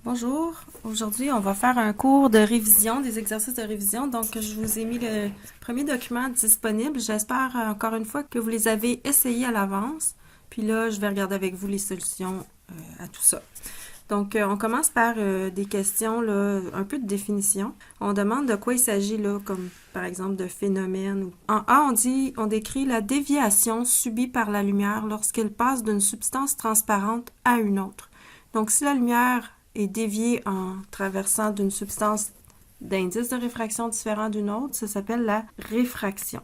Bonjour, aujourd'hui on va faire un cours de révision, des exercices de révision. Donc je vous ai mis le premier document disponible. J'espère encore une fois que vous les avez essayés à l'avance. Puis là, je vais regarder avec vous les solutions à tout ça. Donc on commence par des questions, là, un peu de définition. On demande de quoi il s'agit, là, comme par exemple de phénomène. En A, on décrit la déviation subie par la lumière lorsqu'elle passe d'une substance transparente à une autre. Donc si la lumière est déviée en traversant d'une substance d'indice de réfraction différent d'une autre, ça s'appelle la réfraction.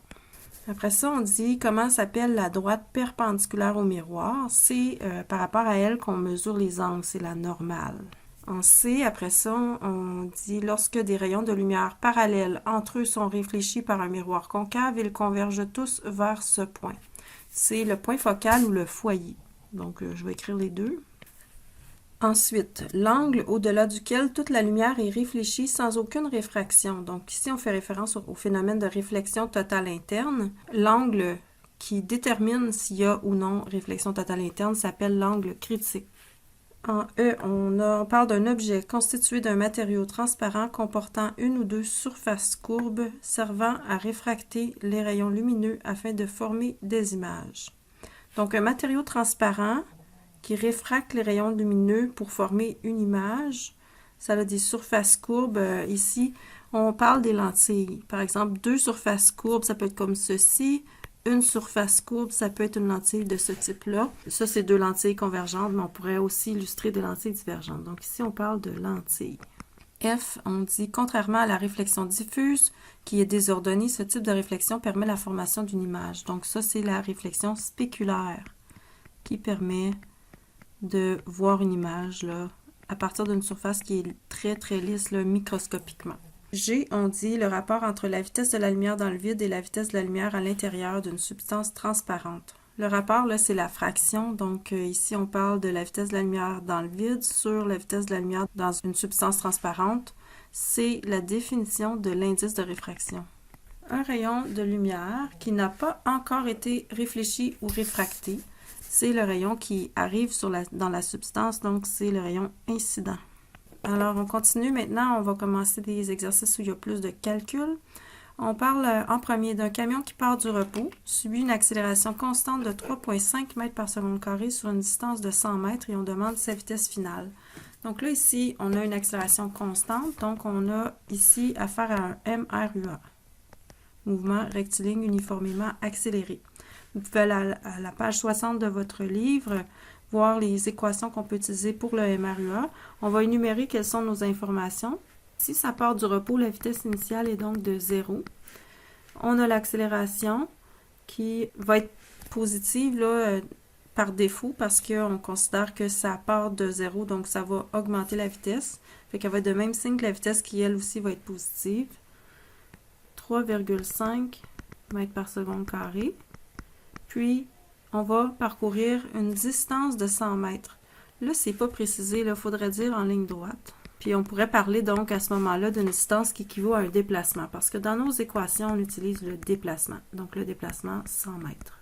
Après ça, on dit comment s'appelle la droite perpendiculaire au miroir. C'est par rapport à elle qu'on mesure les angles, c'est la normale. En C, après ça, on dit lorsque des rayons de lumière parallèles entre eux sont réfléchis par un miroir concave, ils convergent tous vers ce point. C'est le point focal ou le foyer. Donc, je vais écrire les deux. Ensuite, l'angle au-delà duquel toute la lumière est réfléchie sans aucune réfraction. Donc ici, on fait référence au phénomène de réflexion totale interne. L'angle qui détermine s'il y a ou non réflexion totale interne s'appelle l'angle critique. En E, on parle d'un objet constitué d'un matériau transparent comportant une ou deux surfaces courbes servant à réfracter les rayons lumineux afin de former des images. Donc un matériau transparent qui réfracte les rayons lumineux pour former une image. Ça a des surfaces courbes. Ici, on parle des lentilles. Par exemple, deux surfaces courbes, ça peut être comme ceci. Une surface courbe, ça peut être une lentille de ce type-là. Ça, c'est deux lentilles convergentes, mais on pourrait aussi illustrer des lentilles divergentes. Donc ici, on parle de lentilles. F, on dit, contrairement à la réflexion diffuse, qui est désordonnée, ce type de réflexion permet la formation d'une image. Donc ça, c'est la réflexion spéculaire qui permet de voir une image là, à partir d'une surface qui est très très lisse là, microscopiquement. G, on dit le rapport entre la vitesse de la lumière dans le vide et la vitesse de la lumière à l'intérieur d'une substance transparente. Le rapport, là, c'est la fraction. Donc ici, on parle de la vitesse de la lumière dans le vide sur la vitesse de la lumière dans une substance transparente. C'est la définition de l'indice de réfraction. Un rayon de lumière qui n'a pas encore été réfléchi ou réfracté, c'est le rayon qui arrive dans la substance, donc c'est le rayon incident. Alors, on continue maintenant. On va commencer des exercices où il y a plus de calculs. On parle en premier d'un camion qui part du repos, subit une accélération constante de 3,5 mètres par seconde carré sur une distance de 100 mètres et on demande sa vitesse finale. Donc là, ici, on a une accélération constante, donc on a ici affaire à un MRUA, mouvement rectiligne uniformément accéléré. Vous pouvez aller à la page 60 de votre livre, voir les équations qu'on peut utiliser pour le MRUA. On va énumérer quelles sont nos informations. Si ça part du repos, la vitesse initiale est donc de 0. On a l'accélération qui va être positive là, par défaut parce qu'on considère que ça part de 0, donc ça va augmenter la vitesse. Fait qu'elle va être de même signe que la vitesse qui, elle aussi, va être positive. 3,5 mètres par seconde carré. Puis, on va parcourir une distance de 100 mètres. Là, c'est pas précisé, il faudrait dire en ligne droite. Puis, on pourrait parler donc à ce moment-là d'une distance qui équivaut à un déplacement, parce que dans nos équations, on utilise le déplacement. Donc, le déplacement, 100 mètres.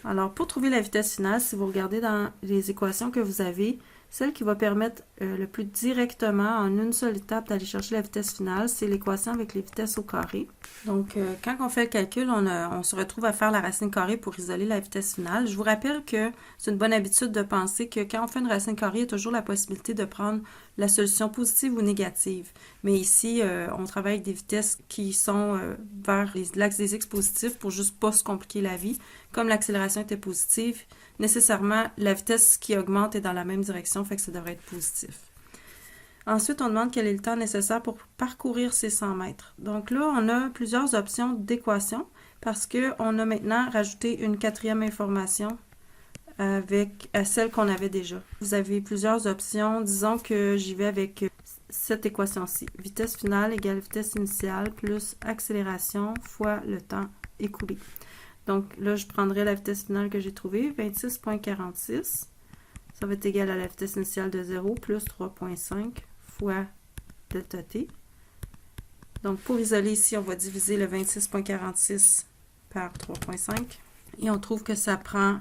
Alors, pour trouver la vitesse finale, si vous regardez dans les équations que vous avez, celle qui va permettre le plus directement, en une seule étape, d'aller chercher la vitesse finale, c'est l'équation avec les vitesses au carré. Donc, quand on fait le calcul, on se retrouve à faire la racine carrée pour isoler la vitesse finale. Je vous rappelle que c'est une bonne habitude de penser que quand on fait une racine carrée, il y a toujours la possibilité de prendre la solution positive ou négative. Mais ici, on travaille avec des vitesses qui sont vers l'axe des x positifs pour juste pas se compliquer la vie. Comme l'accélération était positive, nécessairement, la vitesse qui augmente est dans la même direction, fait que ça devrait être positif. Ensuite, on demande quel est le temps nécessaire pour parcourir ces 100 mètres. Donc là, on a plusieurs options d'équation parce qu'on a maintenant rajouté une quatrième information avec celle qu'on avait déjà. Vous avez plusieurs options. Disons que j'y vais avec cette équation-ci. Vitesse finale égale vitesse initiale plus accélération fois le temps écoulé. Donc là, je prendrai la vitesse finale que j'ai trouvée, 26,46. Ça va être égal à la vitesse initiale de 0 plus 3,5 fois delta t. Donc pour isoler ici, on va diviser le 26,46 par 3,5 et on trouve que ça prend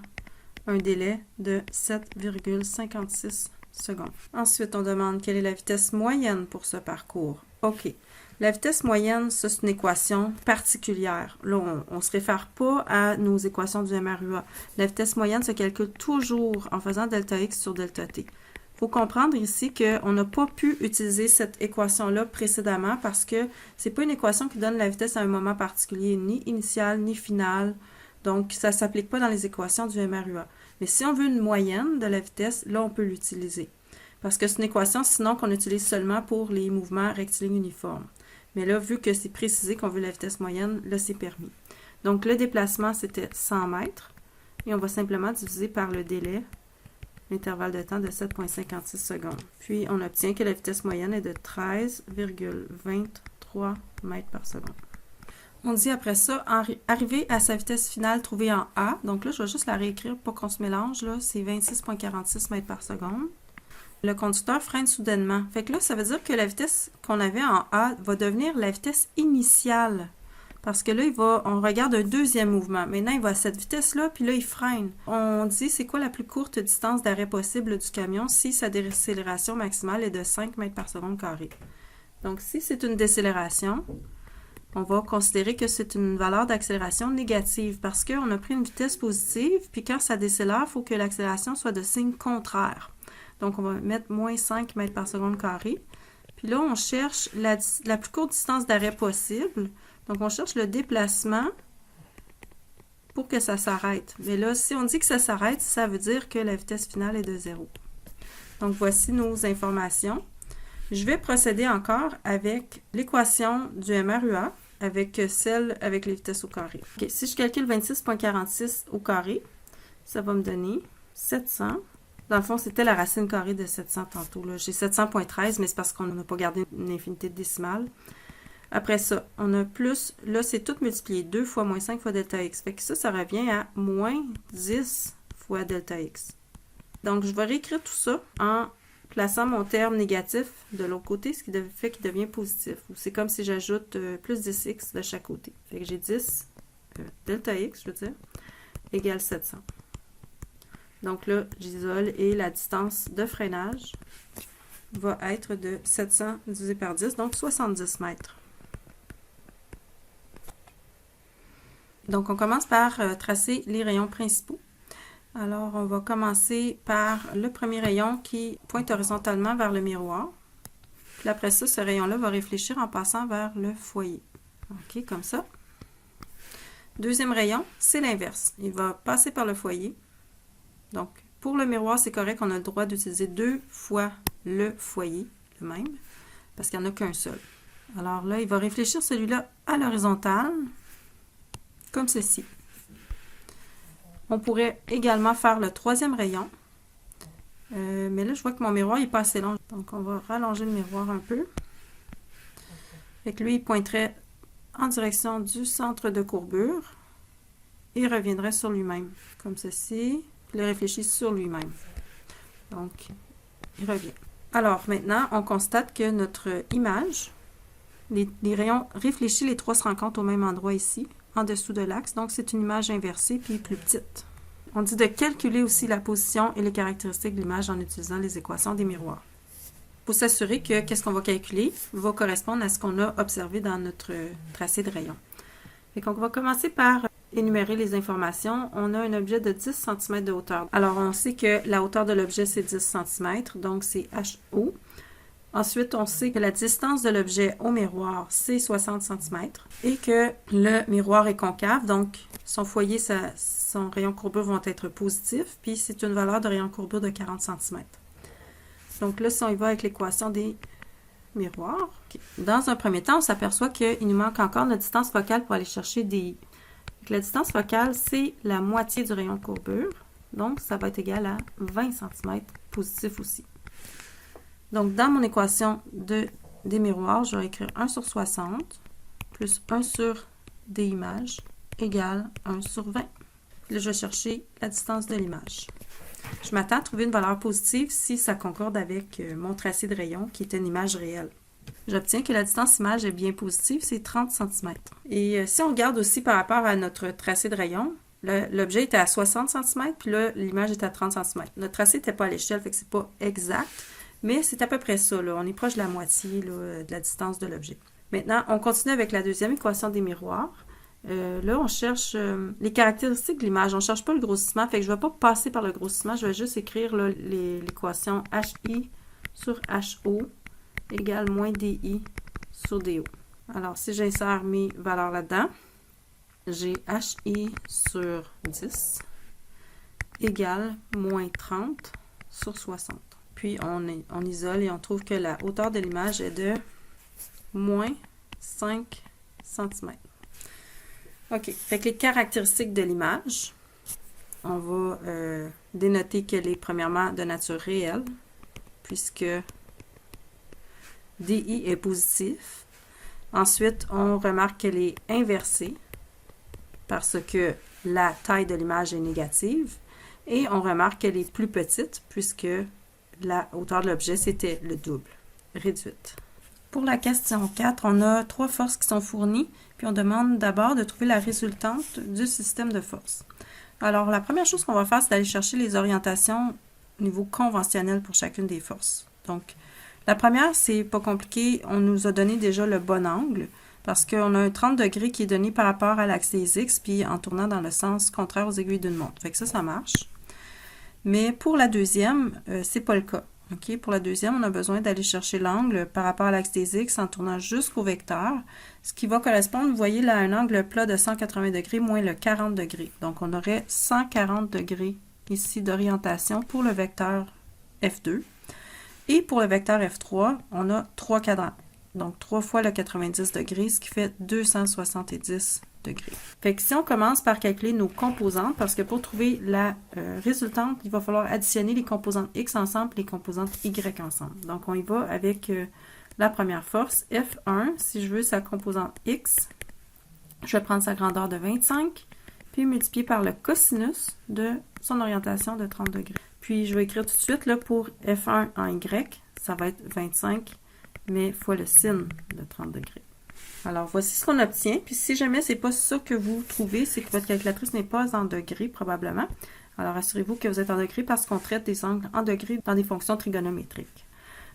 un délai de 7,56 secondes. Ensuite, on demande quelle est la vitesse moyenne pour ce parcours. OK. La vitesse moyenne, ça, c'est une équation particulière. Là, on ne se réfère pas à nos équations du MRUA. La vitesse moyenne se calcule toujours en faisant delta X sur delta T. Il faut comprendre ici qu'on n'a pas pu utiliser cette équation-là précédemment parce que ce n'est pas une équation qui donne la vitesse à un moment particulier, ni initial, ni final. Donc, ça ne s'applique pas dans les équations du MRUA. Mais si on veut une moyenne de la vitesse, là, on peut l'utiliser. Parce que c'est une équation, sinon, qu'on utilise seulement pour les mouvements rectilignes uniformes. Mais là, vu que c'est précisé qu'on veut la vitesse moyenne, là, c'est permis. Donc, le déplacement, c'était 100 mètres. Et on va simplement diviser par le délai, l'intervalle de temps de 7,56 secondes. Puis, on obtient que la vitesse moyenne est de 13,23 mètres par seconde. On dit après ça, arriver à sa vitesse finale trouvée en A. Donc là, je vais juste la réécrire pour qu'on se mélange. Là, c'est 26,46 mètres par seconde. Le conducteur freine soudainement. Fait que là, ça veut dire que la vitesse qu'on avait en A va devenir la vitesse initiale. Parce que là, on regarde un deuxième mouvement. Maintenant, il va à cette vitesse-là, puis là, il freine. On dit, c'est quoi la plus courte distance d'arrêt possible du camion si sa décélération maximale est de 5 mètres par seconde carré. Donc, si c'est une décélération, on va considérer que c'est une valeur d'accélération négative parce qu'on a pris une vitesse positive, puis quand ça décélère, il faut que l'accélération soit de signe contraire. Donc, on va mettre moins 5 mètres par seconde carré. Puis là, on cherche la plus courte distance d'arrêt possible. Donc, on cherche le déplacement pour que ça s'arrête. Mais là, si on dit que ça s'arrête, ça veut dire que la vitesse finale est de 0. Donc, voici nos informations. Je vais procéder encore avec l'équation du MRUA, avec celle avec les vitesses au carré. Okay, si je calcule 26,46 au carré, ça va me donner 700. Dans le fond, c'était la racine carrée de 700 tantôt. J'ai 700,13, mais c'est parce qu'on n'a pas gardé une infinité de décimales. Après ça, on a plus, là, c'est tout multiplié. 2 fois moins 5 fois delta x. Fait que ça revient à moins 10 fois delta x. Donc, je vais réécrire tout ça en plaçant mon terme négatif de l'autre côté, ce qui fait qu'il devient positif. C'est comme si j'ajoute plus 10x de chaque côté. Fait que j'ai 10 delta x, je veux dire, égale 700. Donc là, j'isole et la distance de freinage va être de 700 divisé par 10, donc 70 mètres. Donc, on commence par tracer les rayons principaux. Alors, on va commencer par le premier rayon qui pointe horizontalement vers le miroir. Puis après ça, ce rayon-là va réfléchir en passant vers le foyer. OK, comme ça. Deuxième rayon, c'est l'inverse. Il va passer par le foyer. Donc, pour le miroir, c'est correct, on a le droit d'utiliser 2 fois le foyer, le même, parce qu'il n'y en a qu'un seul. Alors là, il va réfléchir celui-là à l'horizontale, comme ceci. On pourrait également faire le troisième rayon, mais là, je vois que mon miroir n'est pas assez long, donc on va rallonger le miroir un peu. Fait que lui, il pointerait en direction du centre de courbure et reviendrait sur lui-même, comme ceci. Il réfléchit sur lui-même. Donc, il revient. Alors, maintenant, on constate que notre image, les rayons réfléchis, les trois se rencontrent au même endroit ici, en dessous de l'axe. Donc, c'est une image inversée puis plus petite. On dit de calculer aussi la position et les caractéristiques de l'image en utilisant les équations des miroirs. Il faut s'assurer que qu'est-ce qu'on va calculer va correspondre à ce qu'on a observé dans notre tracé de rayons. Donc, on va commencer par énumérer les informations. On a un objet de 10 cm de hauteur. Alors, on sait que la hauteur de l'objet, c'est 10 cm, donc c'est HO. Ensuite, on sait que la distance de l'objet au miroir, c'est 60 cm et que le miroir est concave, donc son foyer, son rayon de courbure vont être positifs, puis c'est une valeur de rayon de courbure de 40 cm. Donc là, si on y va avec l'équation des miroirs, dans un premier temps, on s'aperçoit qu'il nous manque encore notre distance focale pour aller chercher DI. Donc, la distance focale, c'est la moitié du rayon de courbure, donc ça va être égal à 20 cm positif aussi. Donc, dans mon équation des miroirs, je vais écrire 1 sur 60 plus 1 sur des images égale 1 sur 20. Puis là, je vais chercher la distance de l'image. Je m'attends à trouver une valeur positive si ça concorde avec mon tracé de rayon qui est une image réelle. J'obtiens que la distance image est bien positive, c'est 30 cm. Et si on regarde aussi par rapport à notre tracé de rayon, l'objet était à 60 cm, puis là, l'image était à 30 cm. Notre tracé n'était pas à l'échelle, fait que c'est pas exact, mais c'est à peu près ça, là. On est proche de la moitié là, de la distance de l'objet. Maintenant, on continue avec la deuxième équation des miroirs. Là, on cherche les caractéristiques de l'image. On ne cherche pas le grossissement, fait que je ne vais pas passer par le grossissement, je vais juste écrire l'équation HI sur HO égale moins DI sur DO. Alors, si j'insère mes valeurs là-dedans, j'ai HI sur 10 égale moins 30 sur 60. Puis, on isole et on trouve que la hauteur de l'image est de moins 5 cm. OK. Fait que les caractéristiques de l'image, on va dénoter qu'elle est premièrement de nature réelle, puisque DI est positif. Ensuite, on remarque qu'elle est inversée, parce que la taille de l'image est négative. Et on remarque qu'elle est plus petite, puisque la hauteur de l'objet, c'était le double, réduite. Pour la question 4, on a 3 forces qui sont fournies, puis on demande d'abord de trouver la résultante du système de forces. Alors, la première chose qu'on va faire, c'est d'aller chercher les orientations au niveau conventionnel pour chacune des forces. Donc, la première, c'est pas compliqué, on nous a donné déjà le bon angle, parce qu'on a un 30 degrés qui est donné par rapport à l'axe des X, puis en tournant dans le sens contraire aux aiguilles d'une montre. Fait que ça marche. Mais pour la deuxième, c'est pas le cas. Okay? Pour la deuxième, on a besoin d'aller chercher l'angle par rapport à l'axe des X en tournant jusqu'au vecteur, ce qui va correspondre, vous voyez là, à un angle plat de 180 degrés moins le 40 degrés. Donc, on aurait 140 degrés ici d'orientation pour le vecteur F2. Et pour le vecteur F3, on a 3 cadrans. Donc, 3 fois le 90 degrés, ce qui fait 270 degrés. Fait que si on commence par calculer nos composantes, parce que pour trouver la résultante, il va falloir additionner les composantes X ensemble et les composantes Y ensemble. Donc, on y va avec la première force, F1. Si je veux sa composante X, je vais prendre sa grandeur de 25, puis multiplier par le cosinus de son orientation de 30 degrés. Puis, je vais écrire tout de suite, là, pour F1 en Y, ça va être 25, mais fois le sin de 30 degrés. Alors, voici ce qu'on obtient. Puis, si jamais c'est pas ça que vous trouvez, c'est que votre calculatrice n'est pas en degrés, probablement. Alors, assurez-vous que vous êtes en degrés parce qu'on traite des angles en degrés dans des fonctions trigonométriques.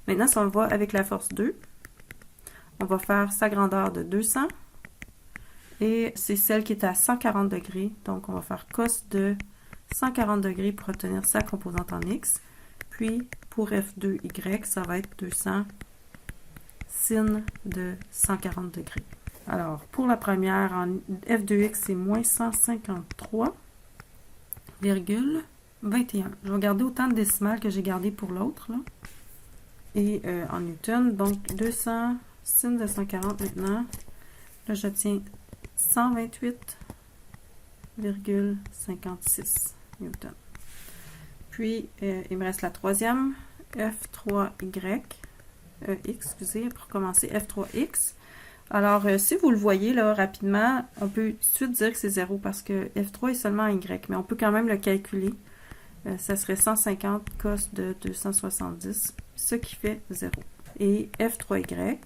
Maintenant, si on va avec la force 2, on va faire sa grandeur de 200. Et c'est celle qui est à 140 degrés. Donc, on va faire cos de 140 degrés pour obtenir sa composante en X. Puis, pour F2Y, ça va être 200 sin de 140 degrés. Alors, pour la première, en F2X, c'est moins 153,21. Je vais garder autant de décimales que j'ai gardé pour l'autre. Et en newton, donc 200 sin de 140 maintenant. Là, j'obtiens 128,56 newton. Puis, il me reste la troisième, F3Y. Excusez, pour commencer, F3X. Alors, si vous le voyez là rapidement, on peut tout de suite dire que c'est 0 parce que F3 est seulement un Y, mais on peut quand même le calculer. Ça serait 150 cos de 270, ce qui fait 0. Et F3Y,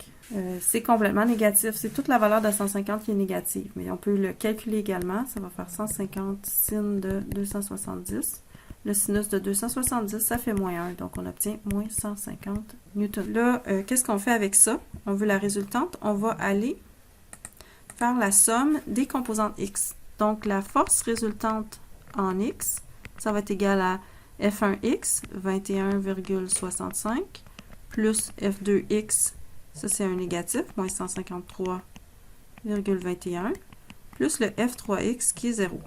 c'est complètement négatif. C'est toute la valeur de 150 qui est négative, mais on peut le calculer également. Ça va faire 150 sin de 270. Le sinus de 270, ça fait moins 1, donc on obtient moins 150 newtons. Là, qu'est-ce qu'on fait avec ça? On veut la résultante. On va aller faire la somme des composantes X. Donc, la force résultante en X, ça va être égal à F1X, 21,65, plus F2X, ça c'est un négatif, moins 153,21, plus le F3X qui est 0.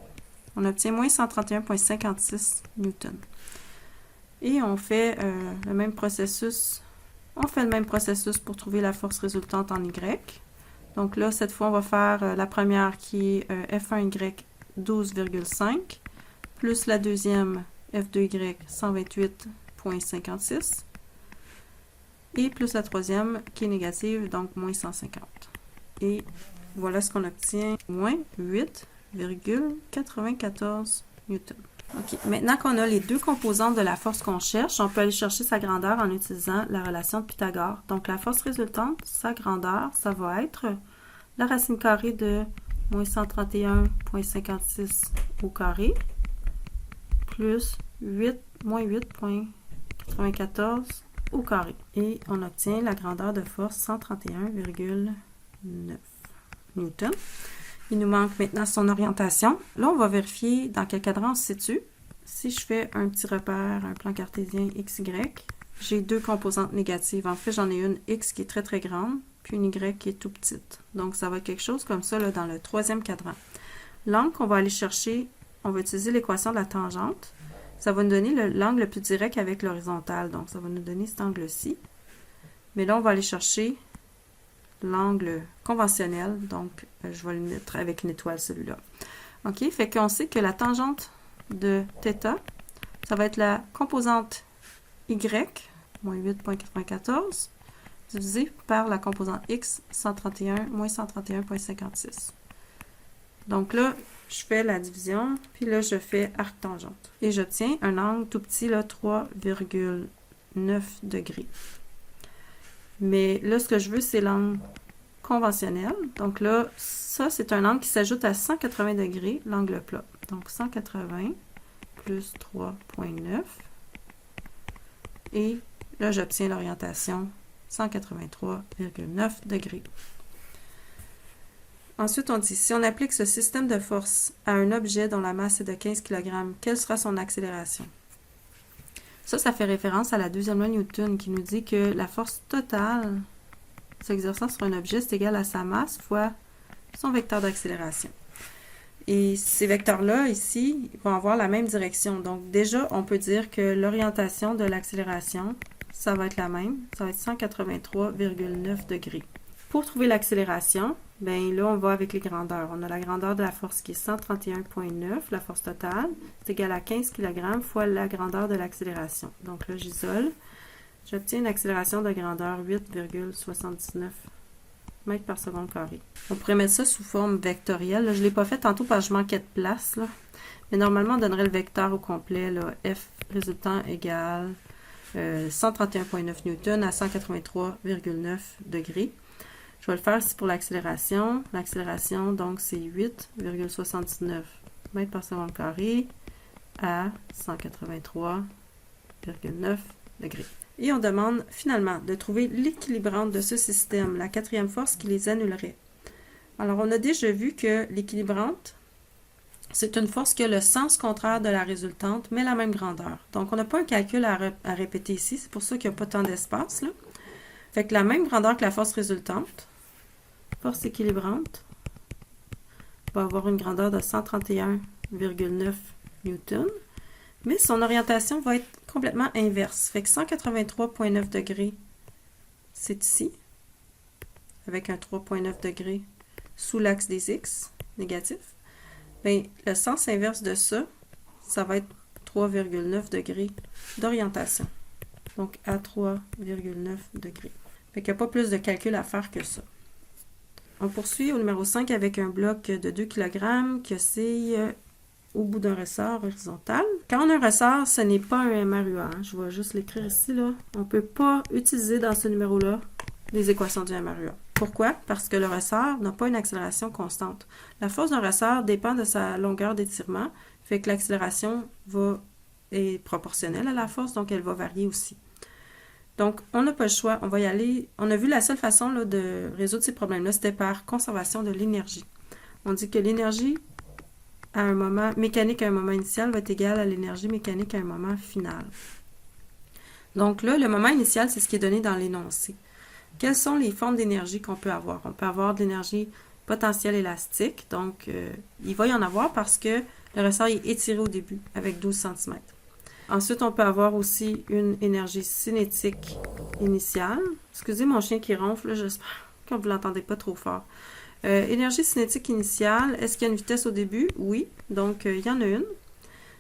On obtient moins 131,56 newtons. Et on fait le même processus. On fait le même processus pour trouver la force résultante en Y. Donc là, cette fois, on va faire la première qui est F1Y 12,5, plus la deuxième F2Y 128,56, et plus la troisième qui est négative, donc moins 150. Et voilà ce qu'on obtient, moins 8,94 newtons. OK. Maintenant qu'on a les deux composantes de la force qu'on cherche, on peut aller chercher sa grandeur en utilisant la relation de Pythagore. Donc, la force résultante, sa grandeur, ça va être la racine carrée de moins 131,56 au carré, plus moins 8,94 au carré. Et on obtient la grandeur de force 131,9 newtons. Il nous manque maintenant son orientation. Là, on va vérifier dans quel cadran on se situe. Si je fais un petit repère, un plan cartésien XY, j'ai deux composantes négatives. En fait, j'en ai une X qui est très très grande, puis une Y qui est tout petite. Donc, ça va être quelque chose comme ça là, dans le troisième cadran. L'angle qu'on va aller chercher, on va utiliser l'équation de la tangente. Ça va nous donner l'angle le plus direct avec l'horizontale. Donc, ça va nous donner cet angle-ci. Mais là, on va aller chercher l'angle conventionnel. Donc, je vais le mettre avec une étoile, celui-là. OK? Fait qu'on sait que la tangente de θ, ça va être la composante Y, moins 8,94, divisé par la composante X, 131, moins 131,56. Donc là, je fais la division, puis là, je fais arc-tangente. Et j'obtiens un angle tout petit, là, 3,9 degrés. Mais là, ce que je veux, c'est l'angle conventionnel. Donc là, ça, c'est un angle qui s'ajoute à 180 degrés, l'angle plat. Donc 180 plus 3,9. Et là, j'obtiens l'orientation 183,9 degrés. Ensuite, on dit, si on applique ce système de force à un objet dont la masse est de 15 kg, quelle sera son accélération? Ça fait référence à la deuxième loi Newton qui nous dit que la force totale s'exerçant sur un objet, c'est égal à sa masse fois son vecteur d'accélération. Et ces vecteurs-là, ici, vont avoir la même direction. Donc, déjà, on peut dire que l'orientation de l'accélération, ça va être la même. Ça va être 183,9 degrés. Pour trouver l'accélération, bien là, on va avec les grandeurs. On a la grandeur de la force qui est 131,9, la force totale. C'est égal à 15 kg fois la grandeur de l'accélération. Donc là, j'isole. J'obtiens une accélération de grandeur 8,79 mètres par seconde carré. On pourrait mettre ça sous forme vectorielle. Là, je ne l'ai pas fait tantôt parce que je manquais de place. Là. Mais normalement, on donnerait le vecteur au complet. Là, F résultant égale 131,9 newtons à 183,9 degrés. Je vais le faire ici pour l'accélération. L'accélération, donc, c'est 8,79 mètres par seconde carré à 183,9 degrés. Et on demande finalement de trouver l'équilibrante de ce système, la quatrième force qui les annulerait. Alors, on a déjà vu que l'équilibrante, c'est une force qui a le sens contraire de la résultante, mais la même grandeur. Donc, on n'a pas un calcul à répéter ici, c'est pour ça qu'il n'y a pas tant d'espace, là. Fait que la même grandeur que la force résultante, force équilibrante, va avoir une grandeur de 131,9 newtons, mais son orientation va être complètement inverse. Fait que 183,9 degrés, c'est ici, avec un 3,9 degrés sous l'axe des X, négatif. Bien, le sens inverse de ça, ça va être 3,9 degrés d'orientation. Donc, à 3,9 degrés. Fait qu'il n'y a pas plus de calcul à faire que ça. On poursuit au numéro 5 avec un bloc de 2 kg qui oscille au bout d'un ressort horizontal. Quand on a un ressort, ce n'est pas un MRUA. Hein. Je vais juste l'écrire ici. Là. On ne peut pas utiliser dans ce numéro-là les équations du MRUA. Pourquoi? Parce que le ressort n'a pas une accélération constante. La force d'un ressort dépend de sa longueur d'étirement, fait que l'accélération est proportionnelle à la force, donc elle va varier aussi. Donc, on n'a pas le choix, on va y aller. On a vu la seule façon là, de résoudre ces problèmes-là, c'était par conservation de l'énergie. On dit que l'énergie à un moment mécanique à un moment initial va être égale à l'énergie mécanique à un moment final. Donc là, le moment initial, c'est ce qui est donné dans l'énoncé. Quelles sont les formes d'énergie qu'on peut avoir? On peut avoir de l'énergie potentielle élastique, donc il va y en avoir parce que le ressort est étiré au début avec 12 cm. Ensuite, on peut avoir aussi une énergie cinétique initiale. Excusez mon chien qui ronfle, j'espère que vous ne l'entendez pas trop fort. Énergie cinétique initiale, est-ce qu'il y a une vitesse au début? Oui, donc il y en a une.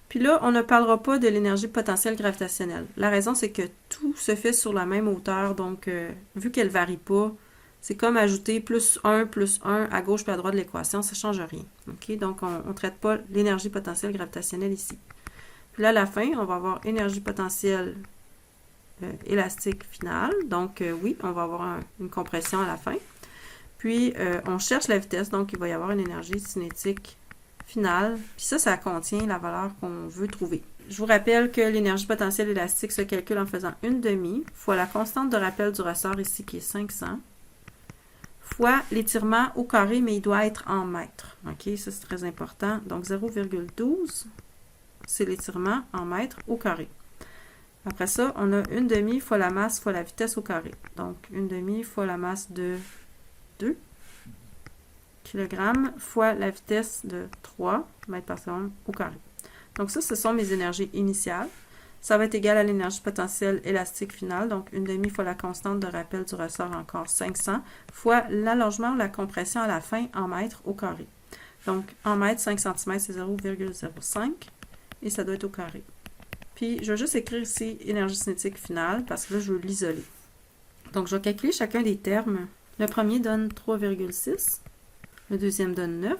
Puis là, on ne parlera pas de l'énergie potentielle gravitationnelle. La raison, c'est que tout se fait sur la même hauteur, donc vu qu'elle ne varie pas, c'est comme ajouter plus 1 à gauche et à droite de l'équation, ça ne change rien. Okay? Donc, on ne traite pas l'énergie potentielle gravitationnelle ici. Puis là, à la fin, on va avoir énergie potentielle élastique finale. Donc, oui, on va avoir une compression à la fin. Puis, on cherche la vitesse, donc il va y avoir une énergie cinétique finale. Puis ça contient la valeur qu'on veut trouver. Je vous rappelle que l'énergie potentielle élastique se calcule en faisant 1/2 fois la constante de rappel du ressort ici qui est 500 fois l'étirement au carré, mais il doit être en mètres. OK, ça c'est très important. Donc 0,12, c'est l'étirement en mètres au carré. Après ça, on a 1/2 fois la masse fois la vitesse au carré. Donc 1/2 fois la masse de 2 kg fois la vitesse de 3 mètres par seconde au carré. Donc ça, ce sont mes énergies initiales. Ça va être égal à l'énergie potentielle élastique finale, donc 1/2 fois la constante de rappel du ressort, encore 500, fois l'allongement ou la compression à la fin en mètres au carré. Donc en mètres, 5 cm, c'est 0,05 et ça doit être au carré. Puis je vais juste écrire ici énergie cinétique finale parce que là, je veux l'isoler. Donc je vais calculer chacun des termes. Le premier donne 3,6, le deuxième donne 9.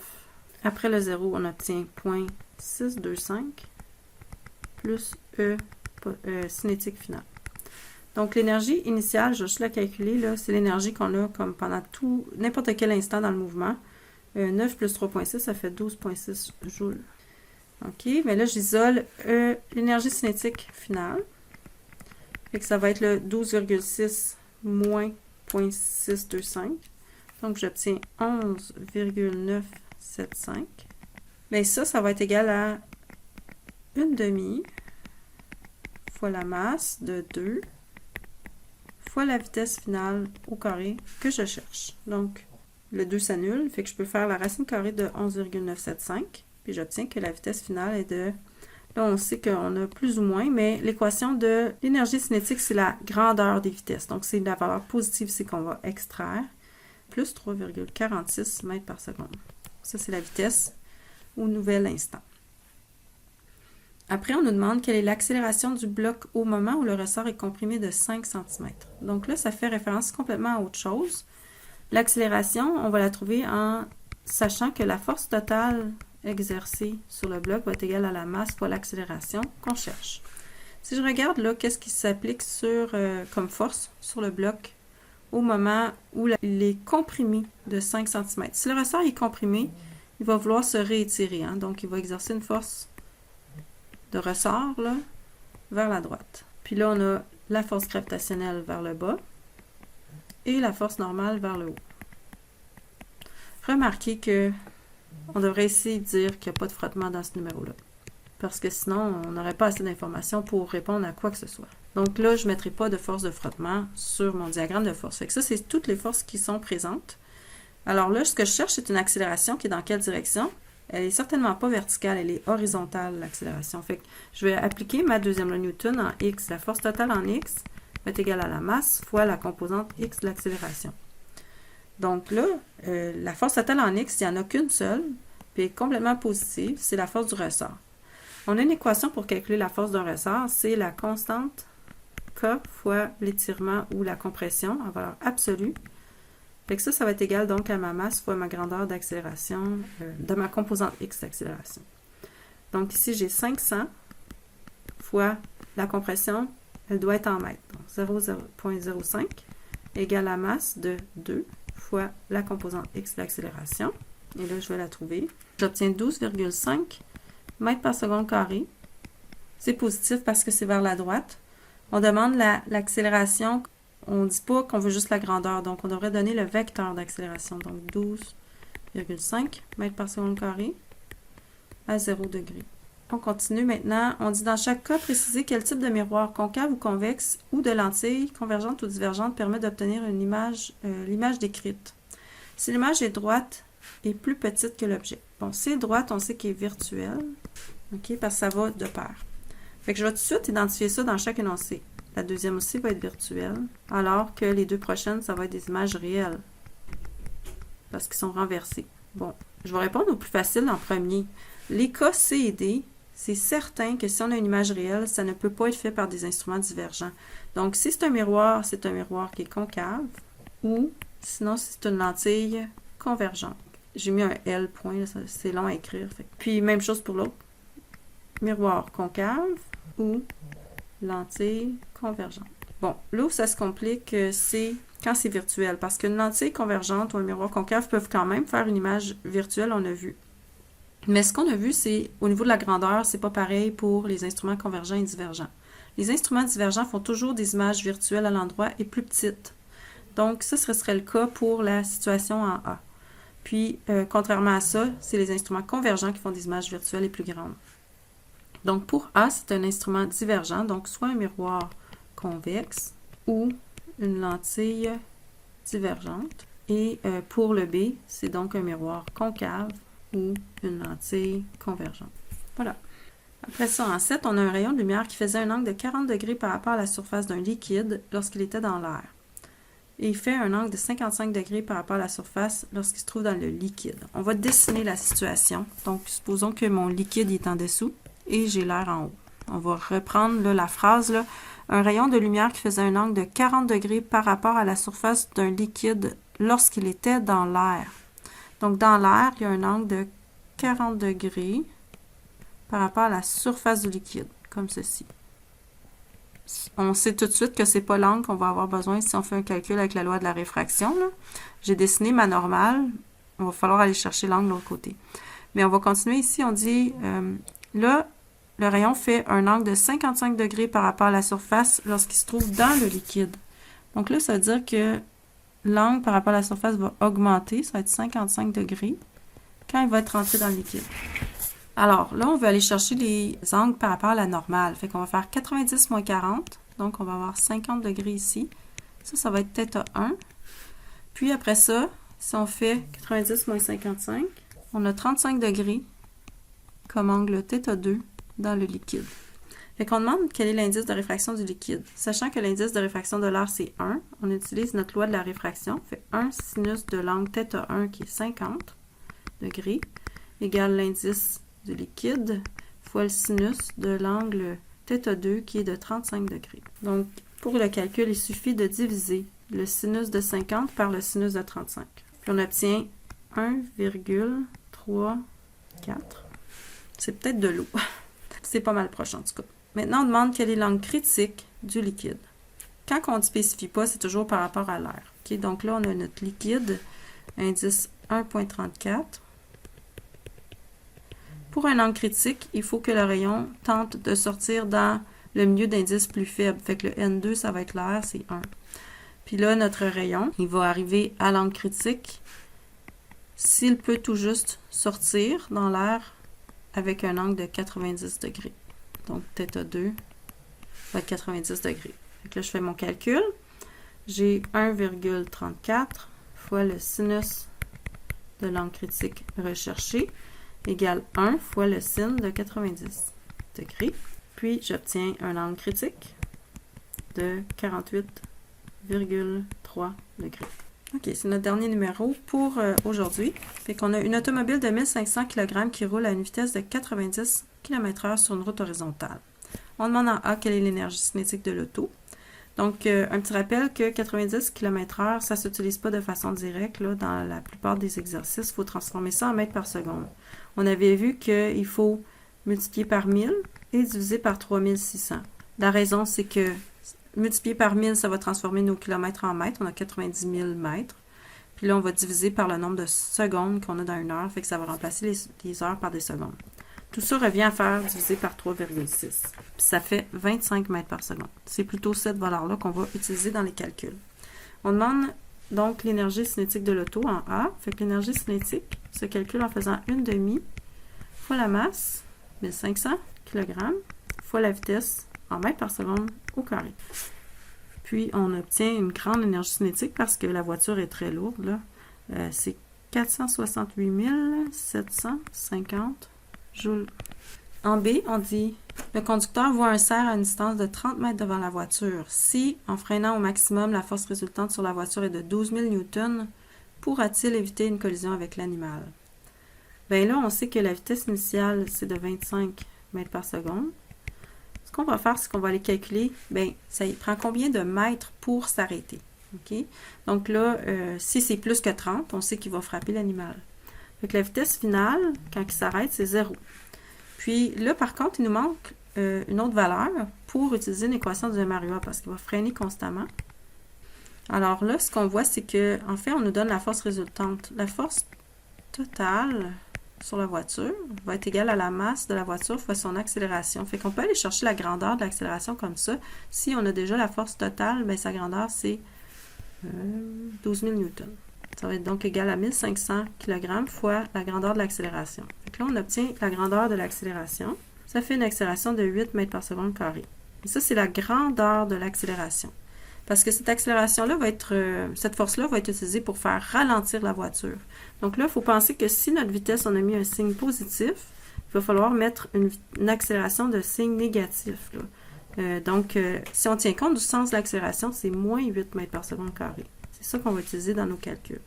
Après le 0, on obtient 0,625 plus E cinétique finale. Donc, l'énergie initiale, je vais juste la calculer, là, c'est l'énergie qu'on a comme pendant n'importe quel instant dans le mouvement. 9 plus 3,6, ça fait 12,6 joules. OK, mais là, j'isole l'énergie cinétique finale. Fait que ça va être le 12,6 moins 0,625. Donc, j'obtiens 11,975. Mais ça va être égal à 1/2 fois la masse de 2 fois la vitesse finale au carré que je cherche. Donc, le 2 s'annule, fait que je peux faire la racine carrée de 11,975, puis j'obtiens que la vitesse finale est de... Là, on sait qu'on a plus ou moins, mais l'équation de l'énergie cinétique, c'est la grandeur des vitesses. Donc, c'est la valeur positive, c'est qu'on va extraire, plus 3,46 mètres par seconde. Ça, c'est la vitesse au nouvel instant. Après, on nous demande quelle est l'accélération du bloc au moment où le ressort est comprimé de 5 cm. Donc là, ça fait référence complètement à autre chose. L'accélération, on va la trouver en sachant que la force totale exercée sur le bloc va être égale à la masse fois l'accélération qu'on cherche. Si je regarde là, qu'est-ce qui s'applique comme force sur le bloc au moment où il est comprimé de 5 cm. Si le ressort est comprimé, il va vouloir se réétirer. Hein? Donc, il va exercer une force de ressort là, vers la droite. Puis là, on a la force gravitationnelle vers le bas et la force normale vers le haut. Remarquez que on devrait essayer de dire qu'il n'y a pas de frottement dans ce numéro-là. Parce que sinon, on n'aurait pas assez d'informations pour répondre à quoi que ce soit. Donc là, je ne mettrai pas de force de frottement sur mon diagramme de force. Fait que ça, c'est toutes les forces qui sont présentes. Alors là, ce que je cherche, c'est une accélération qui est dans quelle direction? Elle n'est certainement pas verticale, elle est horizontale, l'accélération. Fait que je vais appliquer ma deuxième loi Newton en X. La force totale en X va être égale à la masse fois la composante X de l'accélération. Donc là, la force totale en X, il n'y en a qu'une seule, puis elle est complètement positive, c'est la force du ressort. On a une équation pour calculer la force d'un ressort, c'est la constante K fois l'étirement ou la compression en valeur absolue. Fait que ça va être égal donc à ma masse fois ma grandeur d'accélération de ma composante X d'accélération. Donc ici, j'ai 500 fois la compression, elle doit être en mètres. Donc 0,05 égale la masse de 2 fois la composante X d'accélération. Et là, je vais la trouver. J'obtiens 12,5 mètres par seconde carré. C'est positif parce que c'est vers la droite. On demande l'accélération. On ne dit pas qu'on veut juste la grandeur, donc on devrait donner le vecteur d'accélération. Donc 12,5 mètres par seconde carré à 0 degré. On continue maintenant. On dit dans chaque cas, préciser quel type de miroir, concave ou convexe, ou de lentille, convergente ou divergente, permet d'obtenir une image, l'image décrite. Si l'image est droite et plus petite que l'objet. Bon, si elle est droite, on sait qu'elle est virtuelle, ok, parce que ça va de pair. Fait que je vais tout de suite identifier ça dans chaque énoncé. La deuxième aussi va être virtuelle, alors que les deux prochaines, ça va être des images réelles, parce qu'ils sont renversés. Bon, je vais répondre au plus facile en premier. Les cas C et D, c'est certain que si on a une image réelle, ça ne peut pas être fait par des instruments divergents. Donc, si c'est un miroir qui est concave, ou sinon, si c'est une lentille convergente. J'ai mis un L point, c'est long à écrire. Puis, même chose pour l'autre. Miroir concave ou lentille convergente. Bon, là où ça se complique, c'est quand c'est virtuel, parce qu'une lentille convergente ou un miroir concave peuvent quand même faire une image virtuelle, on a vu. Mais ce qu'on a vu, c'est au niveau de la grandeur, c'est pas pareil pour les instruments convergents et divergents. Les instruments divergents font toujours des images virtuelles à l'endroit et plus petites. Donc, ça, ce serait le cas pour la situation en A. Puis, contrairement à ça, c'est les instruments convergents qui font des images virtuelles et plus grandes. Donc, pour A, c'est un instrument divergent, donc soit un miroir convexe ou une lentille divergente. Et pour le B, c'est donc un miroir concave ou une lentille convergente. Voilà. Après ça, en 7, on a un rayon de lumière qui faisait un angle de 40 degrés par rapport à la surface d'un liquide lorsqu'il était dans l'air. Et il fait un angle de 55 degrés par rapport à la surface lorsqu'il se trouve dans le liquide. On va dessiner la situation. Donc, supposons que mon liquide est en dessous et j'ai l'air en haut. On va reprendre là, la phrase, là. Un rayon de lumière qui faisait un angle de 40 degrés par rapport à la surface d'un liquide lorsqu'il était dans l'air. Donc, dans l'air, il y a un angle de 40 degrés par rapport à la surface du liquide, comme ceci. On sait tout de suite que ce n'est pas l'angle qu'on va avoir besoin si on fait un calcul avec la loi de la réfraction. J'ai dessiné ma normale. Il va falloir aller chercher l'angle de l'autre côté. Mais on va continuer ici. On dit, là, le rayon fait un angle de 55 degrés par rapport à la surface lorsqu'il se trouve dans le liquide. Donc là, ça veut dire que l'angle par rapport à la surface va augmenter. Ça va être 55 degrés quand il va être rentré dans le liquide. Alors, là, on veut aller chercher les angles par rapport à la normale. Fait qu'on va faire 90 moins 40. Donc, on va avoir 50 degrés ici. Ça va être θ 1. Puis, après ça, si on fait 90 moins 55, on a 35 degrés comme angle θ 2 dans le liquide. Fait qu'on demande quel est l'indice de réfraction du liquide. Sachant que l'indice de réfraction de l'air, c'est 1, on utilise notre loi de la réfraction. Fait 1 sinus de l'angle θ 1 qui est 50 degrés égale l'indice du liquide fois le sinus de l'angle θ 2 qui est de 35 degrés. Donc, pour le calcul, il suffit de diviser le sinus de 50 par le sinus de 35. Puis on obtient 1,34. C'est peut-être de l'eau. C'est pas mal proche en tout cas. Maintenant, on demande quel est l'angle critique du liquide. Quand on ne spécifie pas, c'est toujours par rapport à l'air. Okay? Donc là, on a notre liquide, indice 1,34. Pour un angle critique, il faut que le rayon tente de sortir dans le milieu d'indice plus faible. Fait que le N2, ça va être l'air, c'est 1. Puis là, notre rayon, il va arriver à l'angle critique s'il peut tout juste sortir dans l'air avec un angle de 90 degrés. Donc, θ 2 va être 90 degrés. Donc là, je fais mon calcul. J'ai 1,34 fois le sinus de l'angle critique recherché égale 1 fois le sin de 90 degrés. Puis, j'obtiens un angle critique de 48,3 degrés. OK, c'est notre dernier numéro pour aujourd'hui. Fait qu'on a une automobile de 1500 kg qui roule à une vitesse de 90 km/h sur une route horizontale. On demande en A quelle est l'énergie cinétique de l'auto. Donc, un petit rappel que 90 km/h, ça ne s'utilise pas de façon directe. Là, dans la plupart des exercices, il faut transformer ça en mètres par seconde. On avait vu qu'il faut multiplier par 1000 et diviser par 3600. La raison, c'est que multiplier par 1000, ça va transformer nos kilomètres en mètres. On a 90 000 mètres. Puis là, on va diviser par le nombre de secondes qu'on a dans une heure. Fait que ça va remplacer les heures par des secondes. Tout ça revient à faire diviser par 3,6. Puis ça fait 25 mètres par seconde. C'est plutôt cette valeur-là qu'on va utiliser dans les calculs. On demande donc l'énergie cinétique de l'auto en A. Fait que l'énergie cinétique se calcule en faisant 1/2 fois la masse, 1500 kg, fois la vitesse en mètres par seconde au carré. Puis, on obtient une grande énergie cinétique parce que la voiture est très lourde. Là. C'est 468 750 joules. En B, on dit le conducteur voit un cerf à une distance de 30 mètres devant la voiture. Si, en freinant au maximum, la force résultante sur la voiture est de 12 000 newtons, pourra-t-il éviter une collision avec l'animal? Bien là, on sait que la vitesse initiale, c'est de 25 mètres par seconde. Ce qu'on va faire, c'est qu'on va aller calculer, bien, ça prend combien de mètres pour s'arrêter. Okay? Donc là, si c'est plus que 30, on sait qu'il va frapper l'animal. Donc la vitesse finale, quand il s'arrête, c'est 0. Puis là, par contre, il nous manque une autre valeur pour utiliser une équation du MRUA parce qu'il va freiner constamment. Alors là, ce qu'on voit, c'est que, en fait, on nous donne la force résultante. La force totale sur la voiture va être égale à la masse de la voiture fois son accélération. Fait qu'on peut aller chercher la grandeur de l'accélération comme ça. Si on a déjà la force totale, bien, sa grandeur, c'est 12 000 newtons. Ça va être donc égal à 1500 kg fois la grandeur de l'accélération. Donc là, on obtient la grandeur de l'accélération. Ça fait une accélération de 8 mètres par seconde carré. Et ça, c'est la grandeur de l'accélération. Parce que cette accélération-là va être, cette force-là va être utilisée pour faire ralentir la voiture. Donc là, il faut penser que si notre vitesse, on a mis un signe positif, il va falloir mettre une accélération de signe négatif, là. Donc, si on tient compte du sens de l'accélération, c'est moins 8 mètres par seconde carré. C'est ça qu'on va utiliser dans nos calculs.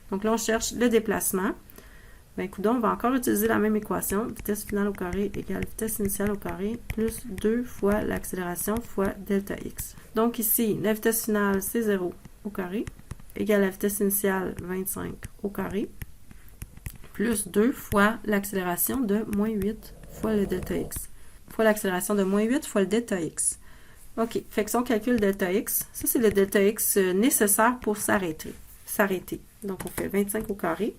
Donc là, on cherche le déplacement. Bien, coudonc, on va encore utiliser la même équation. Vitesse finale au carré égale vitesse initiale au carré plus 2 fois l'accélération fois delta x. Donc ici, la vitesse finale, c'est 0 au carré, égale la vitesse initiale, 25 au carré, plus 2 fois l'accélération de moins 8 fois le delta x, fois l'accélération de moins 8 fois le delta x. OK, fait que si on calcule delta x, ça c'est le delta x nécessaire pour s'arrêter. Donc on fait 25 au carré.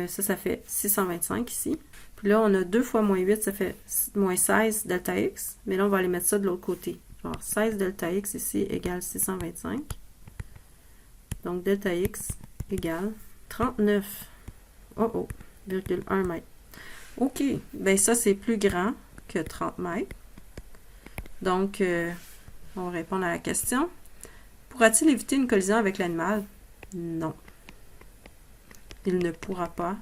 Ça fait 625 ici. Puis là, on a 2 fois moins 8, ça fait moins 16 delta x. Mais là, on va aller mettre ça de l'autre côté. Genre 16 delta x ici égale 625. Donc, delta x égale 39. Oh, 1 mètre. OK. Bien, ça, c'est plus grand que 30 mètres. Donc, on va répondre à la question. Pourra-t-il éviter une collision avec l'animal? Non. Il ne pourra pas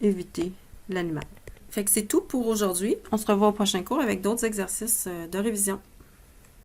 éviter l'animal. Fait que c'est tout pour aujourd'hui. On se revoit au prochain cours avec d'autres exercices de révision.